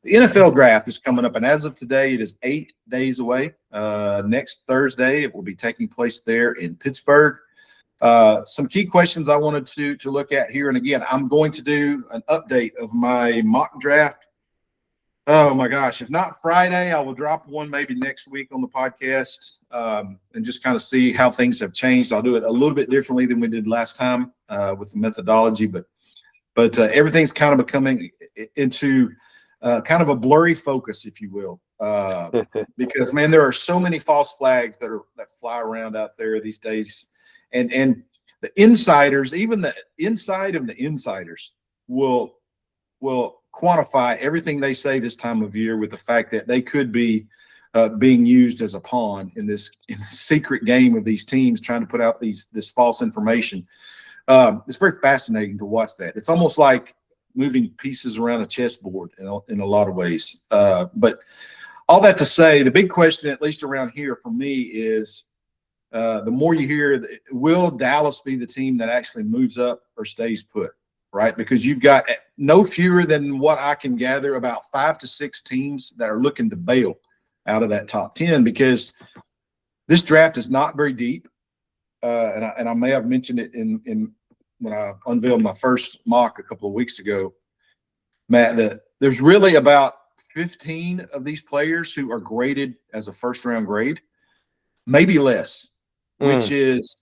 The NFL draft is coming up, and as of today, it is 8 days away. Next Thursday, it will be taking place there in Pittsburgh. Some key questions I wanted to look at here, and again, I'm going to do an update of my mock draft. Oh my gosh! If not Friday, I will drop one maybe next week on the podcast, and just kind of see how things have changed. I'll do it a little bit differently than we did last time with the methodology, but everything's kind of becoming into kind of a blurry focus, if you will, because man, there are so many false flags that fly around out there these days, and the insiders, even the inside of the insiders, will quantify everything they say this time of year with the fact that they could be being used as a pawn in this secret game of these teams trying to put out this false information. It's very fascinating to watch that. It's almost like moving pieces around a chessboard in a lot of ways. But all that to say, the big question, at least around here for me, is the more you hear, will Dallas be the team that actually moves up or stays put, right? Because you've got no fewer than what I can gather about 5 to 6 teams that are looking to bail out of that top 10 because this draft is not very deep. And I may have mentioned it in when I unveiled my first mock a couple of weeks ago, Matt, that there's really about 15 of these players who are graded as a first-round grade, maybe less, which is,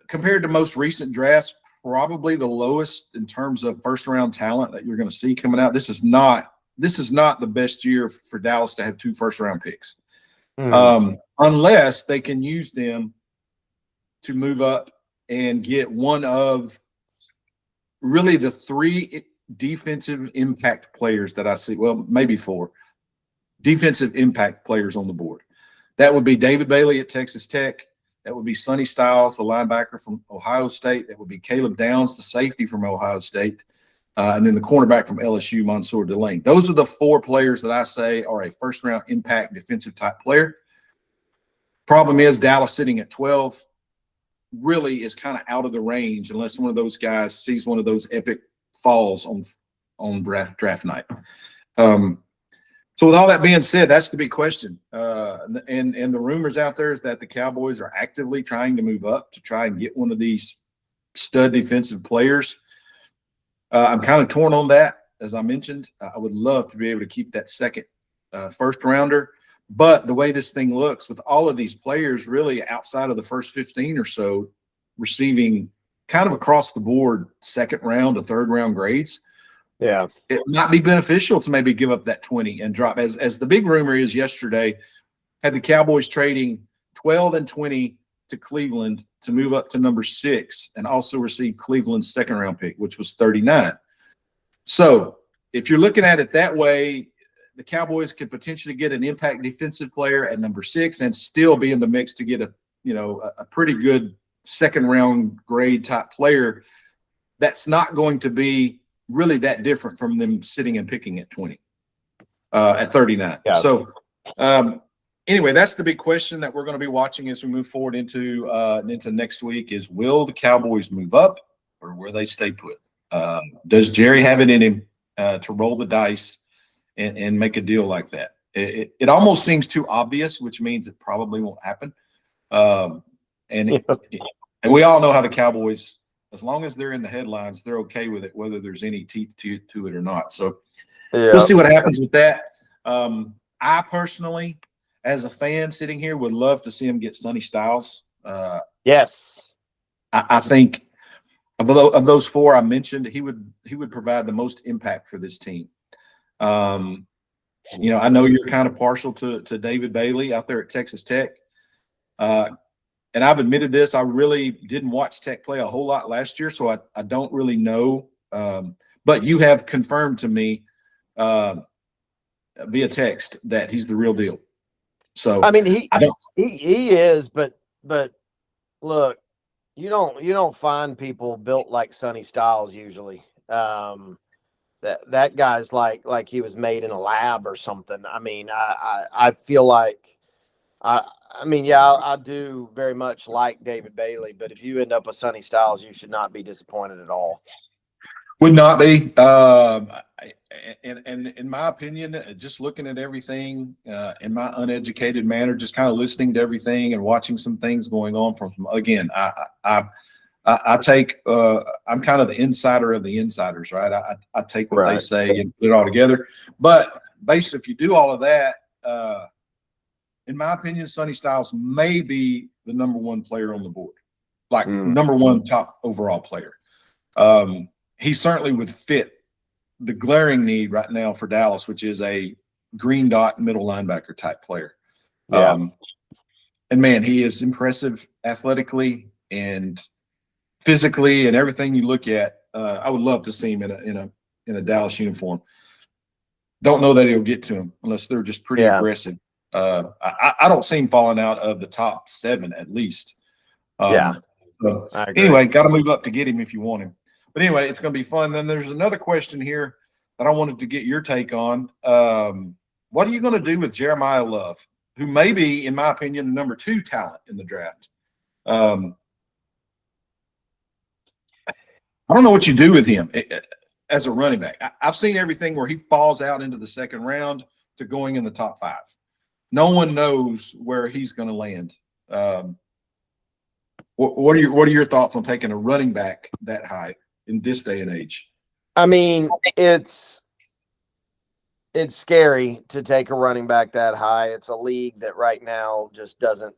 compared to most recent drafts, probably the lowest in terms of first-round talent that you're going to see coming out. This is not the best year for Dallas to have 2 first-round picks, unless they can use them to move up and get one of really the 3 defensive impact players that I see. Well, maybe 4 defensive impact players on the board. That would be David Bailey at Texas Tech. That would be Sonny Styles, the linebacker from Ohio State. That would be Caleb Downs, the safety from Ohio State. And then the cornerback from LSU, Mansour Delane. Those are the 4 players that I say are a first-round impact defensive type player. Problem is Dallas sitting at 12 really is kind of out of the range unless one of those guys sees one of those epic falls on draft night. So with all that being said, that's the big question. And the rumors out there is that the Cowboys are actively trying to move up to try and get one of these stud defensive players. I'm kind of torn on that. As I mentioned, I would love to be able to keep that second first rounder. But the way this thing looks with all of these players really outside of the first 15 or so receiving kind of across the board second round to third round grades, it might be beneficial to maybe give up that 20 and drop. As the big rumor is yesterday, had the Cowboys trading 12 and 20 to Cleveland to move up to number 6 and also receive Cleveland's second round pick, which was 39. So if you're looking at it that way, the Cowboys could potentially get an impact defensive player at number 6 and still be in the mix to get a pretty good second round grade type player. That's not going to be really that different from them sitting and picking at 20, at 39. Yeah. So anyway, that's the big question that we're going to be watching as we move forward into next week is, will the Cowboys move up or will they stay put? Does Jerry have it in him to roll the dice and make a deal like that? It almost seems too obvious, which means it probably won't happen. And we all know how the Cowboys, as long as they're in the headlines, they're okay with it, whether there's any teeth to it or not. So we'll see what happens with that. I personally, as a fan sitting here, would love to see him get Sonny Styles. Yes. I think of those 4 I mentioned, he would provide the most impact for this team. I know you're kind of partial to David Bailey out there at Texas Tech. And I've admitted this, I really didn't watch Tech play a whole lot last year, so I don't really know. But you have confirmed to me via text that he's the real deal. So I mean, he is, but look, you don't find people built like Sonny Styles usually. That guy's like he was made in a lab or something. I mean, I feel like I do very much like David Bailey, but if you end up with Sonny Styles, you should not be disappointed at all. Would not be. And in my opinion, just looking at everything in my uneducated manner, just kind of listening to everything and watching some things going on from again, I take I'm kind of the insider of the insiders, right? I take what they say and put it all together. But basically, if you do all of that, in my opinion, Sonny Styles may be the number one player on the board, like number one top overall player. He certainly would fit the glaring need right now for Dallas, which is a green dot middle linebacker type player. Yeah. And man, he is impressive athletically and physically and everything you look at. I would love to see him in a Dallas uniform. Don't know that he'll get to him unless they're just pretty aggressive. I don't see him falling out of the top 7 at least. So anyway, got to move up to get him if you want him. But anyway, it's going to be fun. Then there's another question here that I wanted to get your take on. What are you going to do with Jeremiah Love, who may be, in my opinion, the number 2 talent in the draft? I don't know what you do with him as a running back. I've seen everything where he falls out into the second round to going in the top 5. No one knows where he's going to land. What are your thoughts on taking a running back that high in this day and age? I mean, it's scary to take a running back that high. It's a league that right now just doesn't.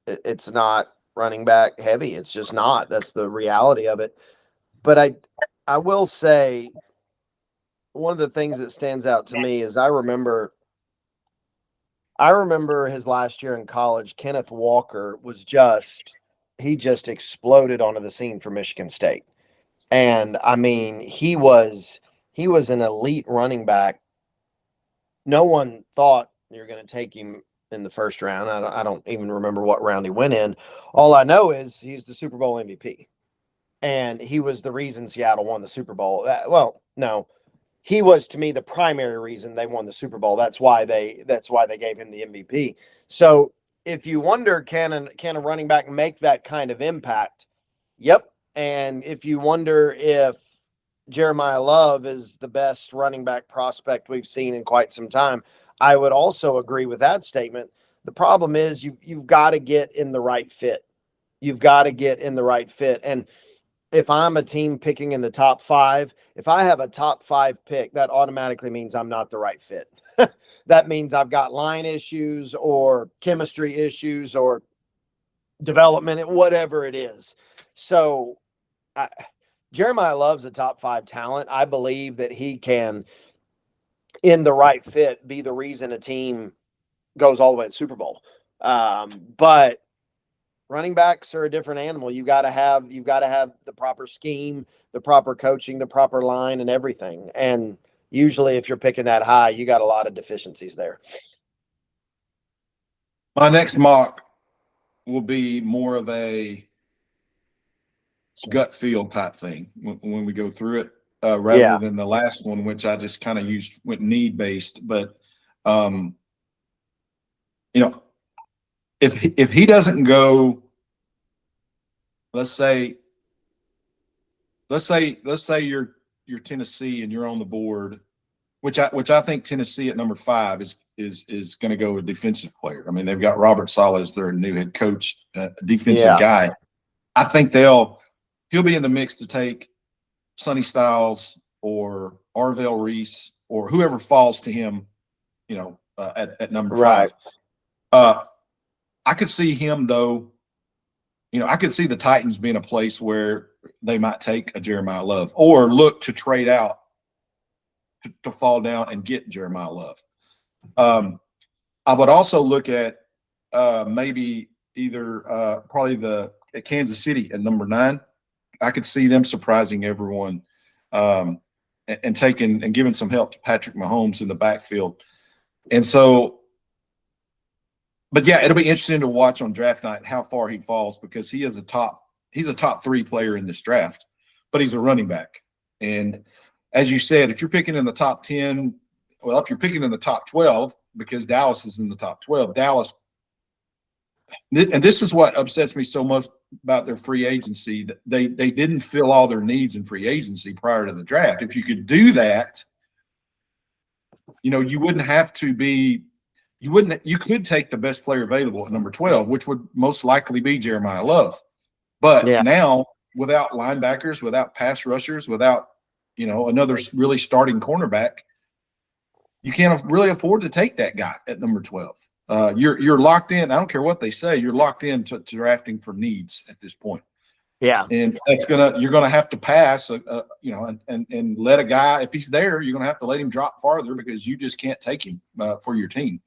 It's not running back heavy. It's just not. That's the reality of it. But I will say one of the things that stands out to me is I remember his last year in college. Kenneth Walker was just exploded onto the scene for Michigan State. And I mean, he was an elite running back. No one thought you're going to take him in the first round. I don't even remember what round he went in. All I know is he's the Super Bowl MVP. And he was the reason Seattle won the Super Bowl. Well, no. He was, to me, the primary reason they won the Super Bowl. That's why they gave him the MVP. So if you wonder, can a running back make that kind of impact? Yep. And if you wonder if Jeremiah Love is the best running back prospect we've seen in quite some time, I would also agree with that statement. The problem is you've got to get in the right fit. You've got to get in the right fit. And if I'm a team picking in the top 5, if I have a top 5 pick, that automatically means I'm not the right fit. That means I've got line issues or chemistry issues or development, whatever it is. So Jeremiah Love's a top 5 talent. I believe that he can, in the right fit, be the reason a team goes all the way to the Super Bowl. But running backs are a different animal. You've got to have the proper scheme, the proper coaching, the proper line, and everything. And usually, if you're picking that high, you got a lot of deficiencies there. My next mock will be more of a gut feel type thing when we go through it, rather than the last one, which I just kind of went need based. But if he doesn't go, let's say you're Tennessee and you're on the board, which I think Tennessee at number 5 is going to go with defensive player. I mean, they've got Robert Saleh as their new head coach, defensive guy. I think he'll be in the mix to take Sonny Styles or Arvell Reese or whoever falls to him, at number 5. I could see him though. I could see the Titans being a place where they might take a Jeremiah Love or look to trade out to fall down and get Jeremiah Love. I would also look at maybe either probably at Kansas City at number 9. I could see them surprising everyone and taking and giving some help to Patrick Mahomes in the backfield. And so, but yeah, it'll be interesting to watch on draft night how far he falls, because he's a top 3 player in this draft, but he's a running back. And as you said, if you're picking in the top 10, well, if you're picking in the top 12, because Dallas is in the top 12, Dallas, and this is what upsets me so about their free agency, that they didn't fill all their needs in free agency prior to the draft. If you could do that, you wouldn't have to be, you could take the best player available at number 12, which would most likely be Jeremiah Love. But now, without linebackers, without pass rushers, without, another really starting cornerback, you can't really afford to take that guy at number 12. You're locked in. I don't care what they say. You're locked in to drafting for needs at this point. Yeah. And you're going to have to pass, and let a guy, if he's there, you're going to have to let him drop farther because you just can't take him for your team.